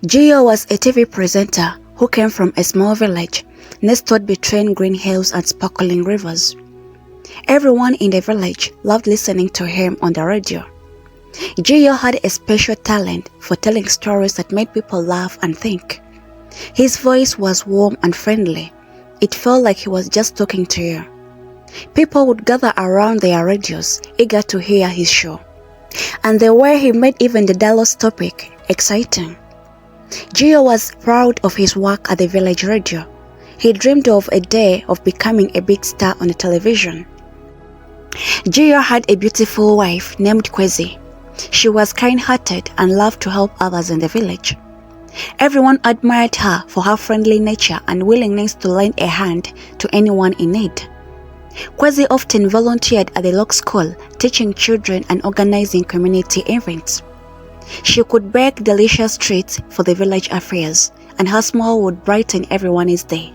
Gio was a TV presenter who came from a small village nestled between green hills and sparkling rivers. Everyone in the village loved listening to him on the radio. Gio had a special talent for telling stories that made people laugh and think. His voice was warm and friendly. It felt like he was just talking to you. People would gather around their radios, eager to hear his show. And the way he made even the dullest topic exciting. Gio was proud of his work at the village radio. He dreamed of a day of becoming a big star on the television. Gio had a beautiful wife named Kwezi. She was kind-hearted and loved to help others in the village. Everyone admired her for her friendly nature and willingness to lend a hand to anyone in need. Kwezi often volunteered at the local school, teaching children and organizing community events. She could bake delicious treats for the village affairs, and her smile would brighten everyone's day.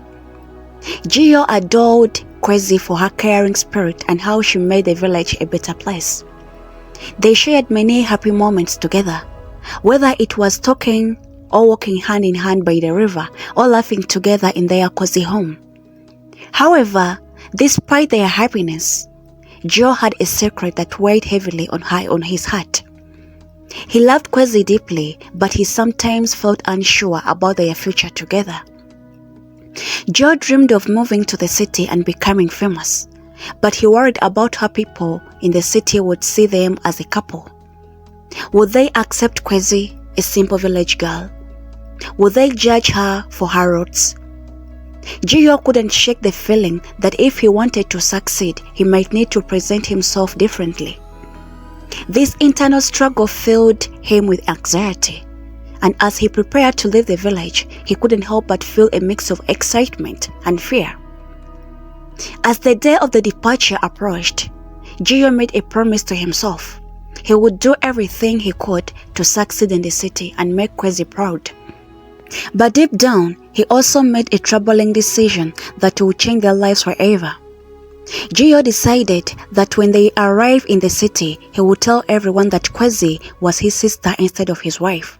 Gio adored Kwezi for her caring spirit and how she made the village a better place. They shared many happy moments together, whether it was talking or walking hand in hand by the river or laughing together in their cozy home. However, despite their happiness, Gio had a secret that weighed heavily on his heart. He loved Kwezi deeply, but he sometimes felt unsure about their future together. Gio dreamed of moving to the city and becoming famous, but he worried about how people in the city would see them as a couple. Would they accept Kwezi, a simple village girl? Would they judge her for her roots? Gio couldn't shake the feeling that if he wanted to succeed, he might need to present himself differently. This internal struggle filled him with anxiety, and as he prepared to leave the village, he couldn't help but feel a mix of excitement and fear. As the day of the departure approached, Gio made a promise to himself. He would do everything he could to succeed in the city and make Kwezi proud. But deep down, he also made a troubling decision that would change their lives forever. Gio decided that when they arrived in the city, he would tell everyone that Kwezi was his sister instead of his wife.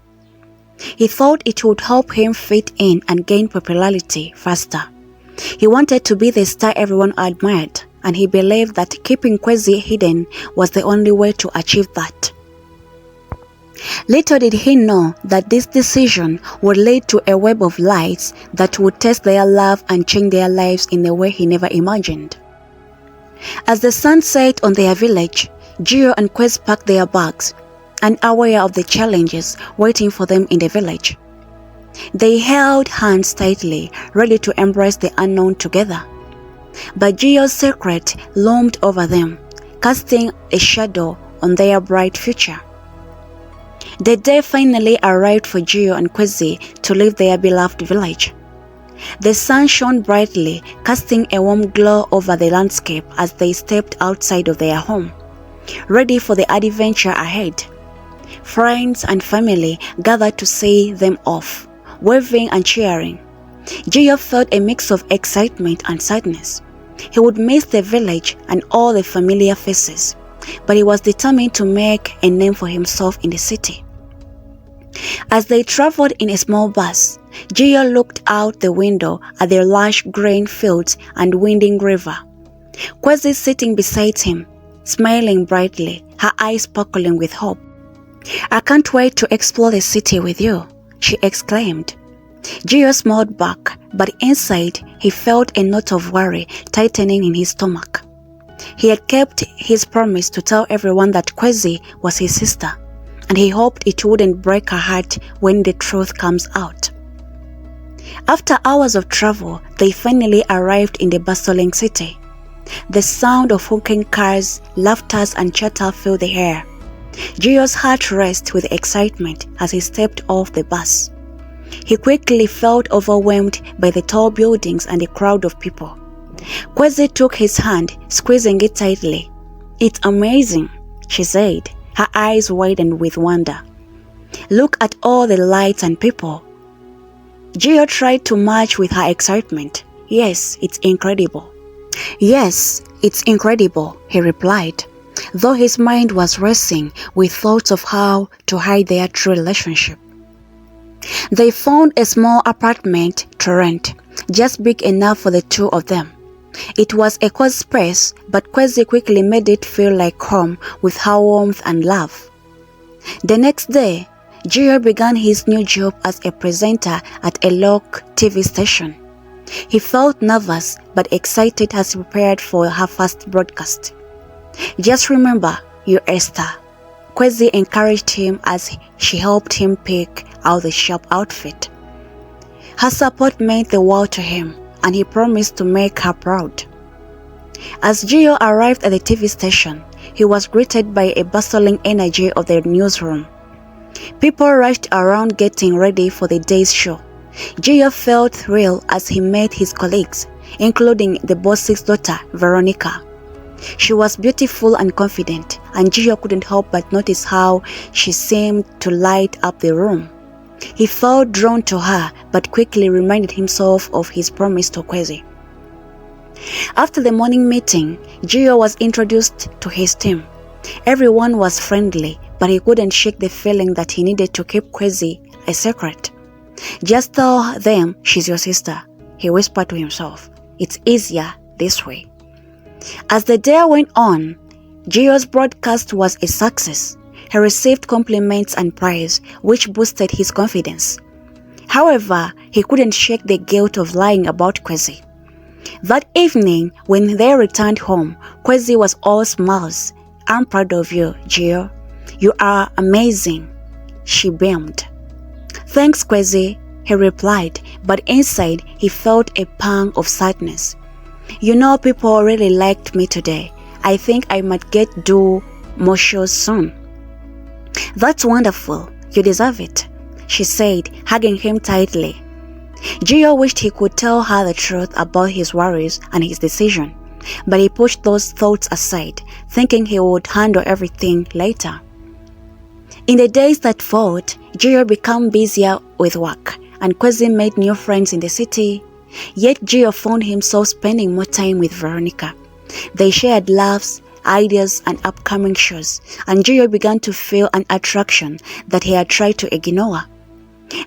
He thought it would help him fit in and gain popularity faster. He wanted to be the star everyone admired, and he believed that keeping Kwezi hidden was the only way to achieve that. Little did he know that this decision would lead to a web of lies that would test their love and change their lives in a way he never imagined. As the sun set on their village, Gio and Kwezi packed their bags, unaware of the challenges waiting for them in the village. They held hands tightly, ready to embrace the unknown together. But Gio's secret loomed over them, casting a shadow on their bright future. The day finally arrived for Gio and Kwezi to leave their beloved village. The sun shone brightly, casting a warm glow over the landscape as they stepped outside of their home, ready for the adventure ahead. Friends and family gathered to see them off, waving and cheering. Gio felt a mix of excitement and sadness. He would miss the village and all the familiar faces, but he was determined to make a name for himself in the city. As they traveled in a small bus, Gio looked out the window at the lush grain fields and winding river. Kwezi sitting beside him, smiling brightly, her eyes sparkling with hope. "I can't wait to explore the city with you," she exclaimed. Gio smiled back, but inside he felt a note of worry tightening in his stomach. He had kept his promise to tell everyone that Kwezi was his sister, and he hoped it wouldn't break her heart when the truth comes out. After hours of travel, they finally arrived in the bustling city. The sound of honking cars, laughter, and chatter filled the air. Gio's heart raced with excitement as he stepped off the bus. He quickly felt overwhelmed by the tall buildings and the crowd of people. Kwezi took his hand, squeezing it tightly. "It's amazing," she said, her eyes widened with wonder. "Look at all the lights and people." Gio tried to match with her excitement. "Yes, it's incredible." "Yes, it's incredible," he replied, though his mind was racing with thoughts of how to hide their true relationship. They found a small apartment to rent, just big enough for the two of them. It was a cozy space, but Kwezi quickly made it feel like home with her warmth and love. The next day, Gio began his new job as a presenter at a local TV station. He felt nervous but excited as he prepared for her first broadcast. "Just remember, you're a star," Kwezi encouraged him as she helped him pick out the sharp outfit. Her support meant the world to him, and he promised to make her proud. As Gio arrived at the TV station, he was greeted by a bustling energy of the newsroom. People rushed around getting ready for the day's show. Gio felt thrilled as he met his colleagues, including the boss's daughter, Veronica. She was beautiful and confident, and Gio couldn't help but notice how she seemed to light up the room. He felt drawn to her, but quickly reminded himself of his promise to Kwezi. After the morning meeting, Gio was introduced to his team. Everyone was friendly, but he couldn't shake the feeling that he needed to keep Kwezi a secret. "Just tell them she's your sister," he whispered to himself. "It's easier this way." As the day went on, Gio's broadcast was a success. He received compliments and praise, which boosted his confidence. However, he couldn't shake the guilt of lying about Kwezi. That evening, when they returned home, Kwezi was all smiles. "I'm proud of you, Gio. You are amazing," she beamed. "Thanks, Kwezi," he replied, but inside he felt a pang of sadness. "You know, people really liked me today. I think I might do more shows soon." "That's wonderful. You deserve it," she said, hugging him tightly. Gio wished he could tell her the truth about his worries and his decision, but he pushed those thoughts aside, thinking he would handle everything later. In the days that followed, Gio became busier with work, and Kwezi made new friends in the city. Yet Gio found himself spending more time with Veronica. They shared laughs, ideas, and upcoming shows, and Gio began to feel an attraction that he had tried to ignore.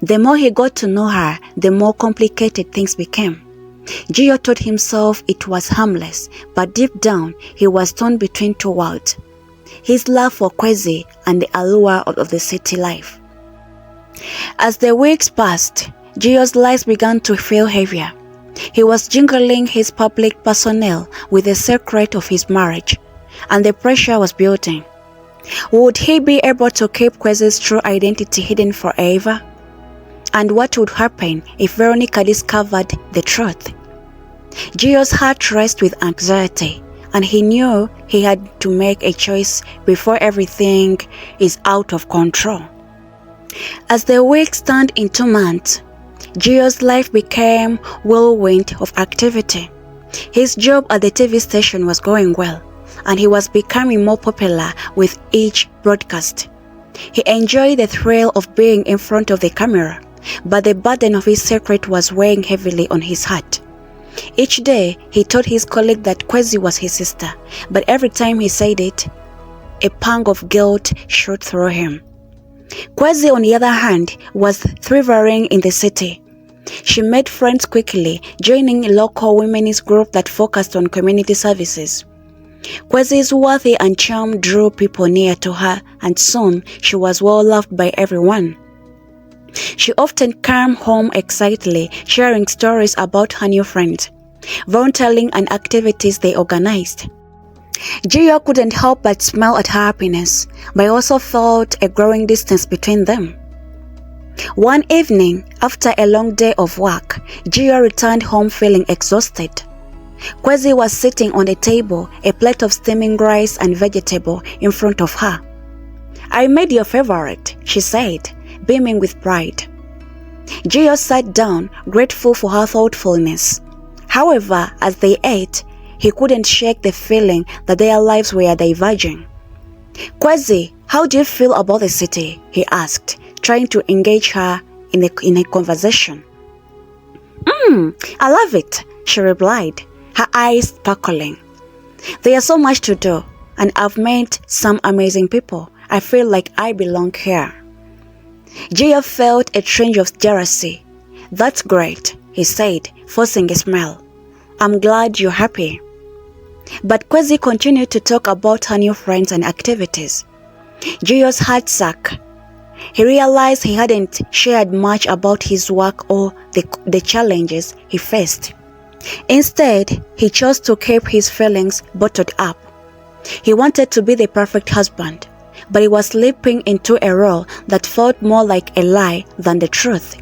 The more he got to know her, the more complicated things became. Gio told himself it was harmless, but deep down he was torn between two worlds: his love for Kwezi and the allure of the city life. As the weeks passed, Gio's life began to feel heavier. He was jingling his public personnel with the secret of his marriage, and the pressure was building. Would he be able to keep Kwezi's true identity hidden forever? And what would happen if Veronica discovered the truth? Gio's heart raced with anxiety, and he knew he had to make a choice before everything is out of control. As the weeks turned into months, Gio's life became whirlwind of activity. His job at the TV station was going well, and he was becoming more popular with each broadcast. He enjoyed the thrill of being in front of the camera, but the burden of his secret was weighing heavily on his heart. Each day, he told his colleague that Kwezi was his sister, but every time he said it, a pang of guilt shot through him. Kwezi, on the other hand, was thriving in the city. She made friends quickly, joining a local women's group that focused on community services. Kwezi's worth and charm drew people near to her, and soon she was well loved by everyone. She often came home excitedly, sharing stories about her new friends, volunteering and activities they organized. Gio couldn't help but smile at her happiness, but also felt a growing distance between them. One evening, after a long day of work, Gio returned home feeling exhausted. Kwezi was sitting on a table, a plate of steaming rice and vegetable in front of her. "I made your favorite," she said, beaming with pride. Gio sat down, grateful for her thoughtfulness. However, as they ate, he couldn't shake the feeling that their lives were diverging. "Kwezi, how do you feel about the city?" he asked, trying to engage her in a conversation. I love it," she replied, her eyes sparkling. "There's so much to do, and I've met some amazing people. I feel like I belong here." Gio felt a twinge of jealousy. "That's great," he said, forcing a smile. "I'm glad you're happy." But Kwezi continued to talk about her new friends and activities. Gio's heart sank. He realized he hadn't shared much about his work or the challenges he faced. Instead, he chose to keep his feelings bottled up. He wanted to be the perfect husband, but he was slipping into a role that felt more like a lie than the truth.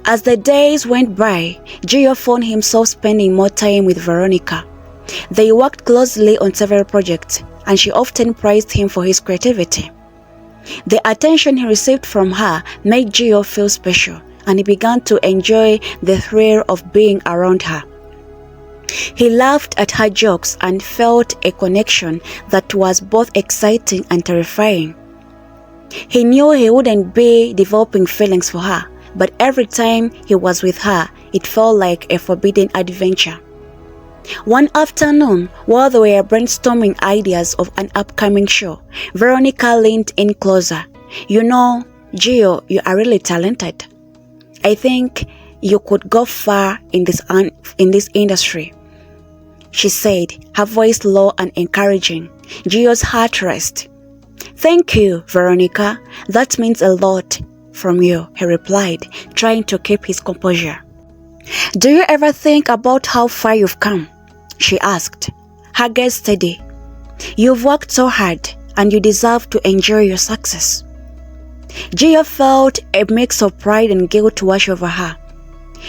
As the days went by, Gio found himself spending more time with Veronica. They worked closely on several projects, and she often praised him for his creativity. The attention he received from her made Gio feel special, and he began to enjoy the thrill of being around her. He laughed at her jokes and felt a connection that was both exciting and terrifying. He knew he wouldn't be developing feelings for her, but every time he was with her, it felt like a forbidden adventure. One afternoon, while they were brainstorming ideas of an upcoming show, Veronica leaned in closer. "You know, Gio, you are really talented. I think you could go far in this industry," she said, her voice low and encouraging. Gio's heart raced. "Thank you, Veronica. That means a lot from you," he replied, trying to keep his composure. "Do you ever think about how far you've come?" she asked, her gaze steady. "You've worked so hard, and you deserve to enjoy your success." Gio felt a mix of pride and guilt wash over her.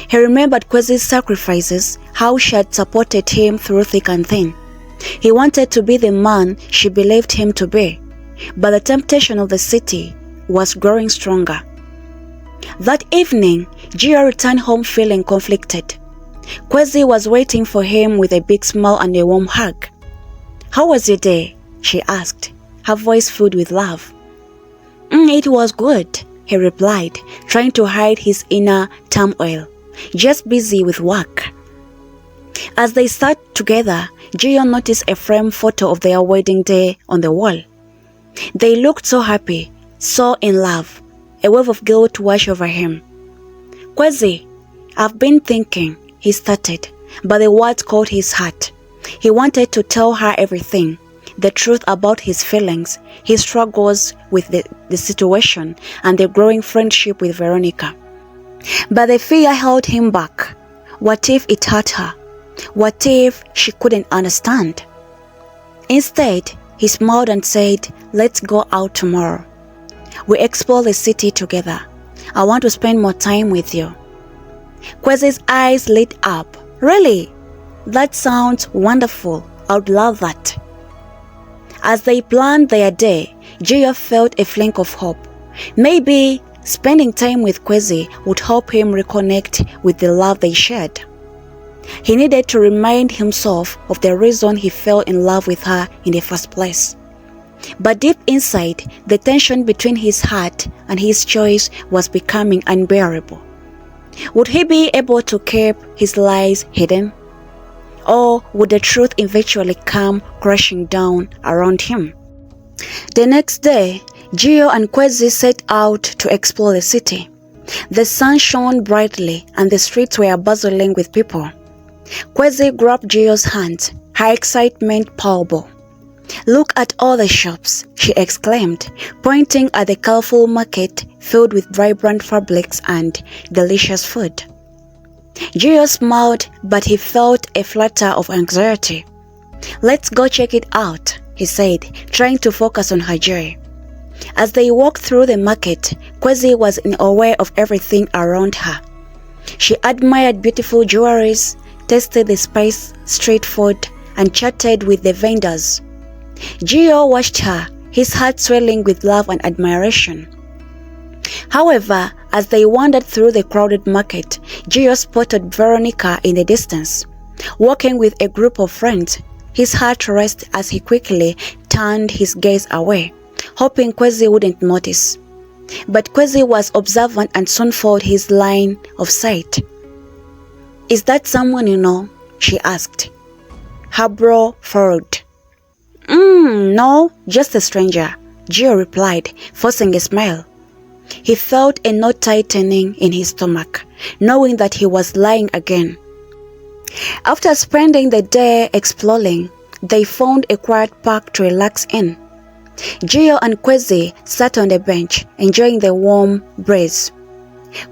He remembered Kwezi's sacrifices, how she had supported him through thick and thin. He wanted to be the man she believed him to be, but the temptation of the city was growing stronger. That evening, Gio returned home feeling conflicted. Kwezi was waiting for him with a big smile and a warm hug. "How was your day?" she asked, her voice filled with love. It was good," he replied, trying to hide his inner turmoil. "Just busy with work." As they sat together, Gio noticed a framed photo of their wedding day on the wall. They looked so happy, so in love. A wave of guilt washed over him. "Kwezi, I've been thinking," he started, but the words caught his heart. He wanted to tell her everything, the truth about his feelings, his struggles with the situation, and the growing friendship with Veronica. But the fear held him back. What if it hurt her? What if she couldn't understand? Instead, he smiled and said, "Let's go out tomorrow. We explore the city together. I want to spend more time with you." Kwezi's eyes lit up. "Really? That sounds wonderful. I would love that." As they planned their day, Gio felt a fling of hope. Maybe spending time with Kwezi would help him reconnect with the love they shared. He needed to remind himself of the reason he fell in love with her in the first place. But deep inside, the tension between his heart and his choice was becoming unbearable. Would he be able to keep his lies hidden? Or would the truth eventually come crashing down around him? The next day, Gio and Kwezi set out to explore the city. The sun shone brightly and the streets were bustling with people. Kwezi grabbed Gio's hand, her excitement palpable. "Look at all the shops," she exclaimed, pointing at the colorful market filled with vibrant fabrics and delicious food. Gio smiled, but he felt a flutter of anxiety. "Let's go check it out," he said, trying to focus on her joy. As they walked through the market, Kwezi was in awe of everything around her. She admired beautiful jewelries, tasted the spice street food, and chatted with the vendors. Gio watched her, his heart swelling with love and admiration. However, as they wandered through the crowded market, Gio spotted Veronica in the distance, walking with a group of friends. His heart raced as he quickly turned his gaze away, hoping Kwezi wouldn't notice. But Kwezi was observant and soon followed his line of sight. "Is that someone you know?" she asked. Her brow furrowed. No, just a stranger," Gio replied, forcing a smile. He felt a knot tightening in his stomach, knowing that he was lying again. After spending the day exploring, they found a quiet park to relax in. Gio and Kwezi sat on the bench, enjoying the warm breeze.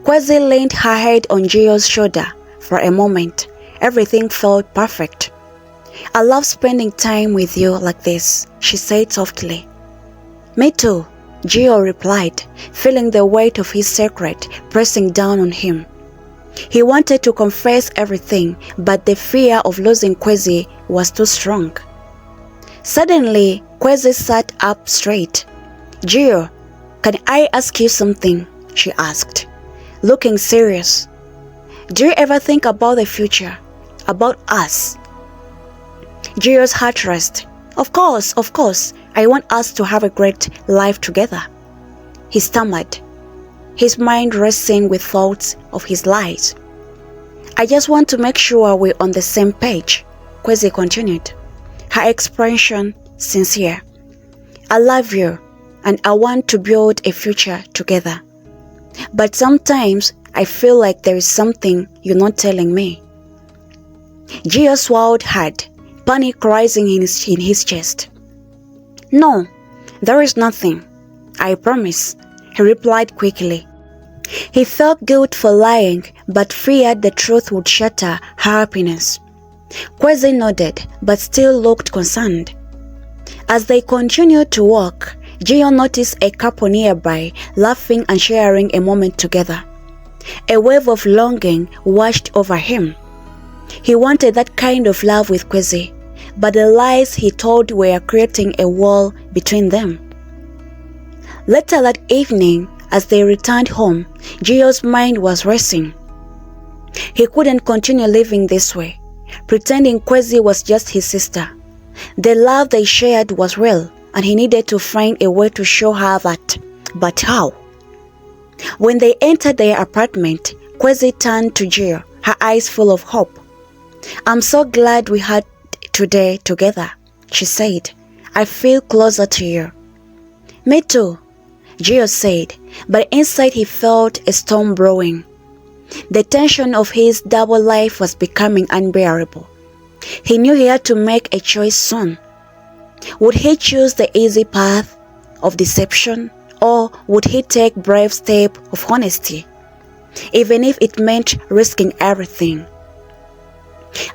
Kwezi leaned her head on Gio's shoulder. For a moment, everything felt perfect. "I love spending time with you like this," she said softly. "Me too," Gio replied, feeling the weight of his secret pressing down on him. He wanted to confess everything, but the fear of losing Kwezi was too strong. Suddenly, Kwezi sat up straight. "Gio, can I ask you something?" she asked, looking serious. "Do you ever think about the future? About us?" Gio's heart raced. Of course. I want us to have a great life together," he stammered, his mind racing with thoughts of his lies. "I just want to make sure we're on the same page," Kwezi continued, her expression sincere. "I love you, and I want to build a future together. But sometimes I feel like there is something you're not telling me." Gio swallowed hard, panic rising in his chest. "No, there is nothing. I promise," he replied quickly. He felt guilt for lying, but feared the truth would shatter her happiness. Kwezi nodded, but still looked concerned. As they continued to walk, Gio noticed a couple nearby, laughing and sharing a moment together. A wave of longing washed over him. He wanted that kind of love with Kwezi, but the lies he told were creating a wall between them. Later that evening, as they returned home, Gio's mind was racing. He couldn't continue living this way, pretending Kwezi was just his sister. The love they shared was real, and he needed to find a way to show her that. But how? When they entered their apartment, Kwezi turned to Gio, her eyes full of hope. "I'm so glad we had today together," she said. "I feel closer to you." "Me too," Gio said, but inside he felt a storm brewing. The tension of his double life was becoming unbearable. He knew he had to make a choice soon. Would he choose the easy path of deception, or would he take a brave step of honesty, even if it meant risking everything?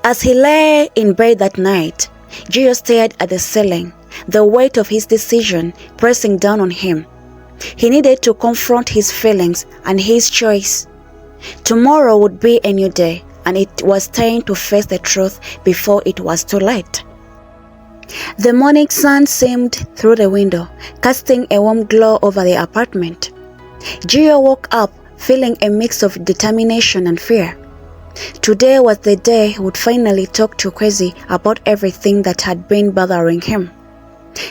As he lay in bed that night, Gio stared at the ceiling, the weight of his decision pressing down on him. He needed to confront his feelings and his choice. Tomorrow would be a new day, and it was time to face the truth before it was too late. The morning sun seemed through the window, casting a warm glow over the apartment. Gio woke up feeling a mix of determination and fear. Today was the day he would finally talk to Kwezi about everything that had been bothering him.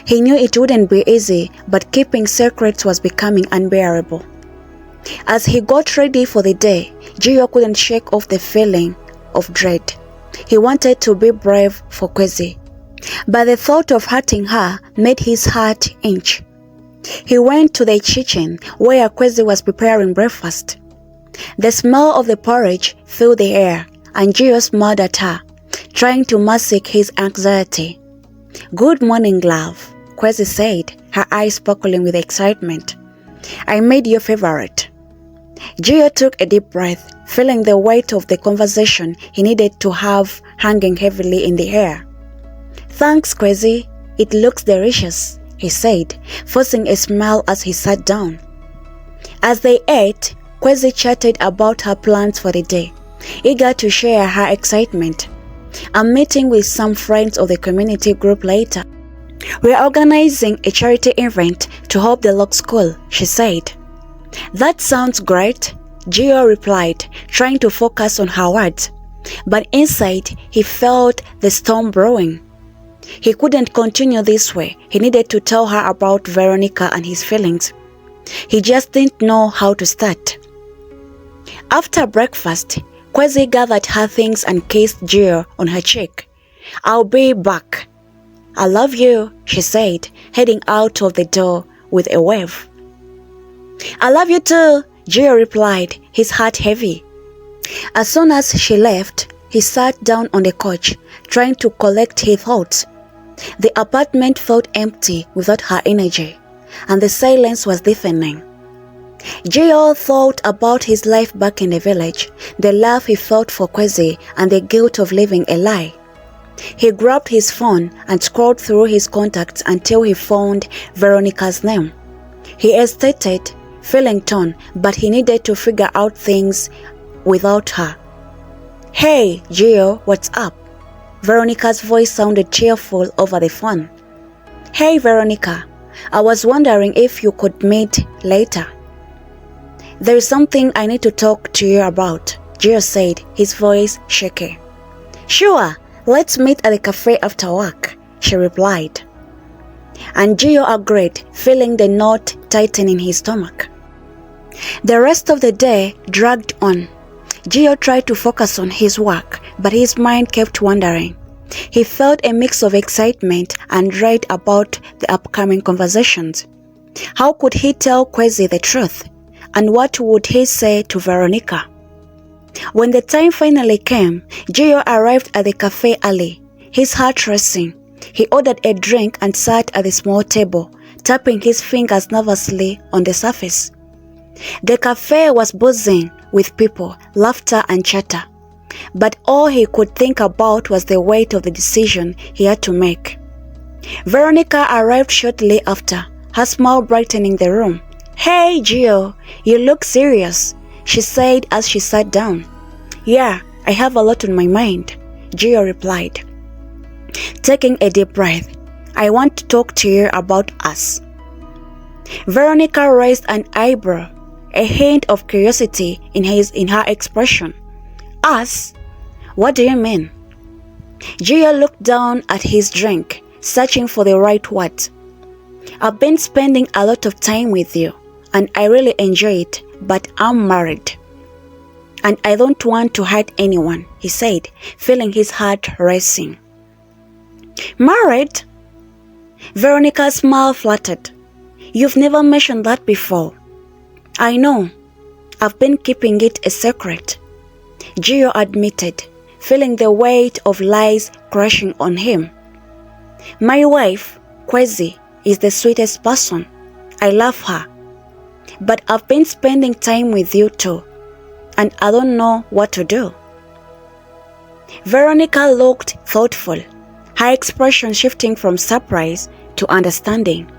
He knew it wouldn't be easy, but keeping secrets was becoming unbearable. As he got ready for the day, Gio couldn't shake off the feeling of dread. He wanted to be brave for Kwezi, but the thought of hurting her made his heart inch. He went to the kitchen where Kwezi was preparing breakfast. The smell of the porridge filled the air, and Gio smiled at her, trying to mask his anxiety. "Good morning, love," Kwezi said, her eyes sparkling with excitement. "I made your favorite." Gio took a deep breath, feeling the weight of the conversation he needed to have hanging heavily in the air. "Thanks, Kwezi. It looks delicious," he said, forcing a smile as he sat down. As they ate, Kwezi chatted about her plans for the day, eager to share her excitement. "I'm meeting with some friends of the community group later. We're organizing a charity event to help the local school," she said. "That sounds great," Gio replied, trying to focus on her words. But inside, he felt the storm brewing. He couldn't continue this way. He needed to tell her about Veronica and his feelings. He just didn't know how to start. After breakfast, Kwezi gathered her things and kissed Gio on her cheek. "I'll be back." "I love you," she said, heading out of the door with a wave. I love you too, Gio replied, his heart heavy. As soon as she left, he sat down on the couch, trying to collect his thoughts. The apartment felt empty without her energy, and the silence was deafening. Gio thought about his life back in the village, the love he felt for Kwezi, and the guilt of living a lie. He grabbed his phone and scrolled through his contacts until he found Veronica's name. He hesitated, feeling torn, but he needed to figure out things without her. Hey, Gio, what's up? Veronica's voice sounded cheerful over the phone. Hey, Veronica, I was wondering if you could meet later. There is something I need to talk to you about, Gio said, his voice shaky. Sure, let's meet at the cafe after work, she replied. And Gio agreed, feeling the knot tighten in his stomach. The rest of the day dragged on. Gio tried to focus on his work, but his mind kept wandering. He felt a mix of excitement and dread about the upcoming conversations. How could he tell Kwezi the truth? And what would he say to Veronica? When the time finally came, Gio arrived at the cafe early, his heart racing. He ordered a drink and sat at the small table, tapping his fingers nervously on the surface. The cafe was buzzing with people, laughter and chatter. But all he could think about was the weight of the decision he had to make. Veronica arrived shortly after, her smile brightening the room. Hey, Gio, you look serious, she said as she sat down. Yeah, I have a lot on my mind, Gio replied. Taking a deep breath, I want to talk to you about us. Veronica raised an eyebrow, a hint of curiosity in her expression. Us? What do you mean? Gio looked down at his drink, searching for the right words. I've been spending a lot of time with you, and I really enjoy it, but I'm married. And I don't want to hurt anyone, he said, feeling his heart racing. Married? Veronica's smile fluttered. You've never mentioned that before. I know. I've been keeping it a secret, Gio admitted, feeling the weight of lies crushing on him. My wife, Kwezi, is the sweetest person. I love her. But I've been spending time with you too, and I don't know what to do. Veronica looked thoughtful, her expression shifting from surprise to understanding.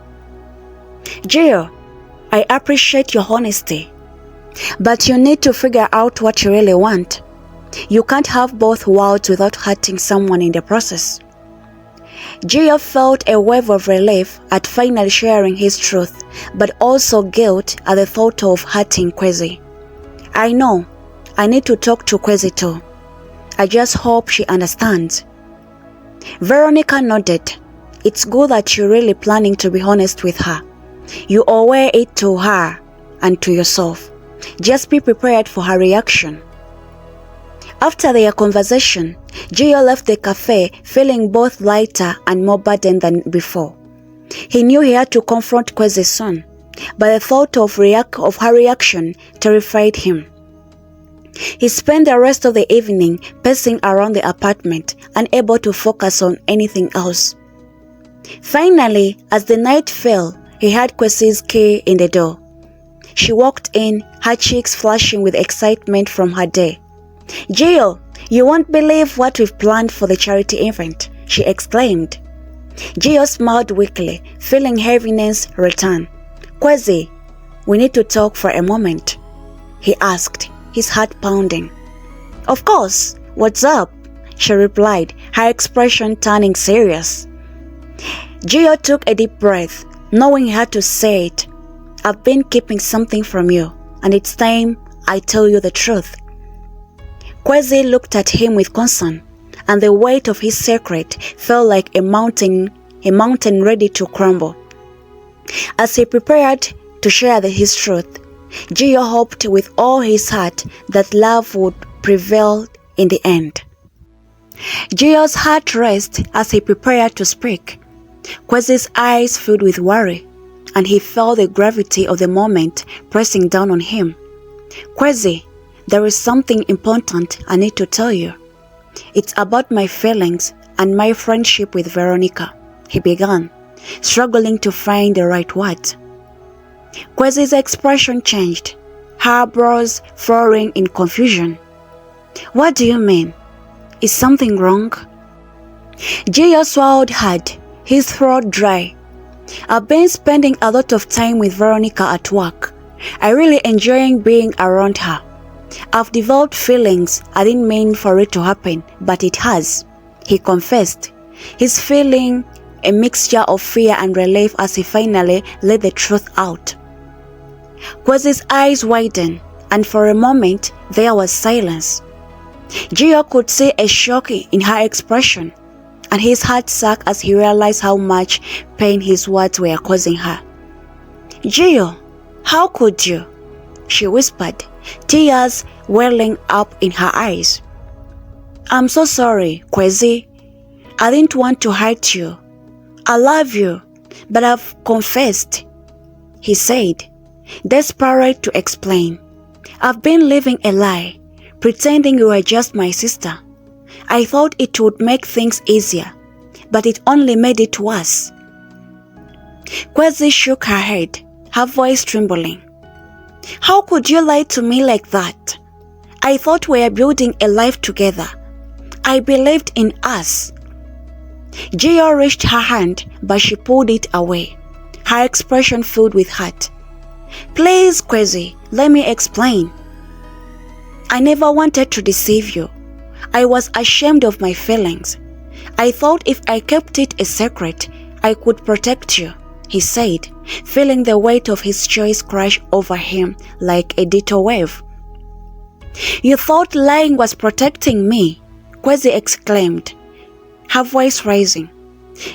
Gio, I appreciate your honesty, but you need to figure out what you really want. You can't have both worlds without hurting someone in the process. Gio felt a wave of relief at finally sharing his truth, but also guilt at the thought of hurting Kwezi. I know, I need to talk to Kwezi too. I just hope she understands. Veronica nodded. It's good that you're really planning to be honest with her. You owe it to her and to yourself. Just be prepared for her reaction. After their conversation, Gio left the cafe feeling both lighter and more burdened than before. He knew he had to confront Kwezi soon, but the thought of her reaction terrified him. He spent the rest of the evening pacing around the apartment, unable to focus on anything else. Finally, as the night fell, he heard Kwezi's key in the door. She walked in, her cheeks flushing with excitement from her day. Gio, you won't believe what we've planned for the charity event, she exclaimed. Gio smiled weakly, feeling heaviness return. Kwezi, we need to talk for a moment, he asked, his heart pounding. Of course, what's up? She replied, her expression turning serious. Gio took a deep breath, knowing he had to say it. I've been keeping something from you, and it's time I tell you the truth. Kwezi looked at him with concern, and the weight of his secret felt like a mountain ready to crumble. As he prepared to share his truth, Gio hoped with all his heart that love would prevail in the end. Gio's heart raced as he prepared to speak. Kwezi's eyes filled with worry, and he felt the gravity of the moment pressing down on him. "Kwezi, there is something important I need to tell you. It's about my feelings and my friendship with Veronica," he began, struggling to find the right words. Kwezi's expression changed, her brows furrowing in confusion. "What do you mean? Is something wrong?" Gio swallowed hard, his throat dry. "I've been spending a lot of time with Veronica at work. I really enjoying being around her. I've developed feelings I didn't mean for it to happen, but it has," he confessed, his feeling a mixture of fear and relief as he finally let the truth out. Kwezi's eyes widened, and for a moment there was silence. Gio could see a shock in her expression, and his heart sank as he realized how much pain his words were causing her. "Gio, how could you?" she whispered, tears welling up in her eyes. "I'm so sorry, Kwezi. I didn't want to hurt you. I love you, but I've confessed," he said, desperate to explain. "I've been living a lie, pretending you were just my sister. I thought it would make things easier, but it only made it worse." Kwezi shook her head, her voice trembling. "How could you lie to me like that? I thought we were building a life together. I believed in us." Gio reached her hand, but she pulled it away, her expression filled with hurt. "Please, Kwezi, let me explain. I never wanted to deceive you. I was ashamed of my feelings. I thought if I kept it a secret, I could protect you," he said, feeling the weight of his choice crash over him like a ditto wave. "You thought lying was protecting me?" Kwezi exclaimed, her voice rising.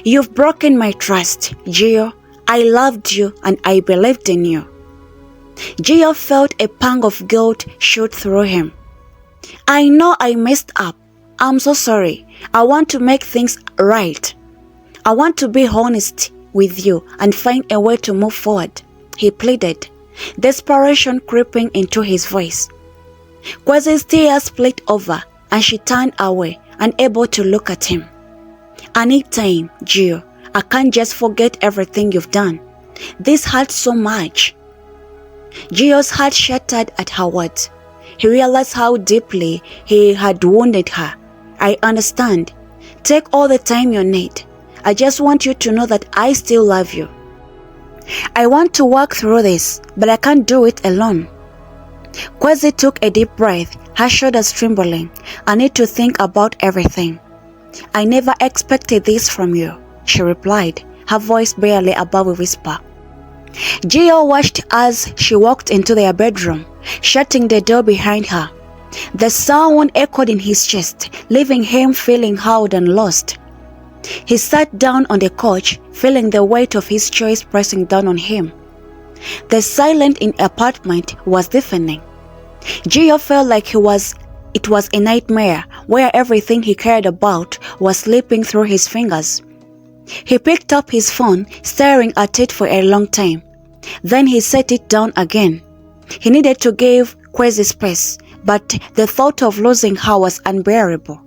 "You've broken my trust, Gio. I loved you and I believed in you." Gio felt a pang of guilt shoot through him. "I know I messed up. I'm so sorry. I want to make things right. I want to be honest with you and find a way to move forward," he pleaded, desperation creeping into his voice. Kwezi's tears split over and she turned away, unable to look at him. "I need time, Gio. I can't just forget everything you've done. This hurts so much." Gio's heart shattered at her words. He realized how deeply he had wounded her. "I understand. Take all the time you need. I just want you to know that I still love you. I want to work through this, but I can't do it alone." Kwezi took a deep breath, her shoulders trembling. "I need to think about everything." "I never expected this from you," she replied, her voice barely above a whisper. Gio watched as she walked into their bedroom, shutting the door behind her. The sound echoed in his chest, leaving him feeling howled and lost. He sat down on the couch, feeling the weight of his choice pressing down on him. The silence in the apartment was deafening. Gio felt like it was a nightmare where everything he cared about was slipping through his fingers. He picked up his phone, staring at it for a long time. Then he set it down again. He needed to give Kwezi space, but the thought of losing her was unbearable.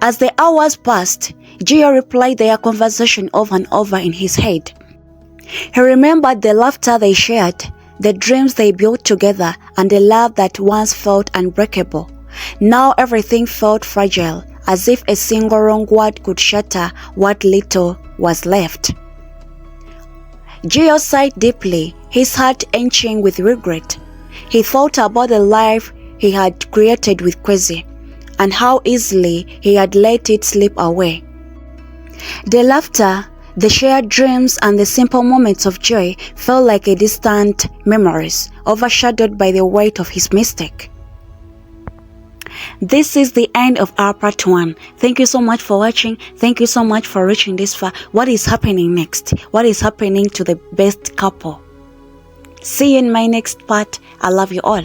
As the hours passed, Gio replayed their conversation over and over in his head. He remembered the laughter they shared, the dreams they built together, and the love that once felt unbreakable. Now everything felt fragile, as if a single wrong word could shatter what little was left. Gio sighed deeply, his heart aching with regret. He thought about the life he had created with Kwezi, and how easily he had let it slip away. The laughter, the shared dreams, and the simple moments of joy felt like a distant memories, overshadowed by the weight of his mistake. This is the end of our part 1. Thank you so much for watching. Thank you so much for reaching this far. What is happening next? What is happening to the best couple? See you in my next part. I love you all.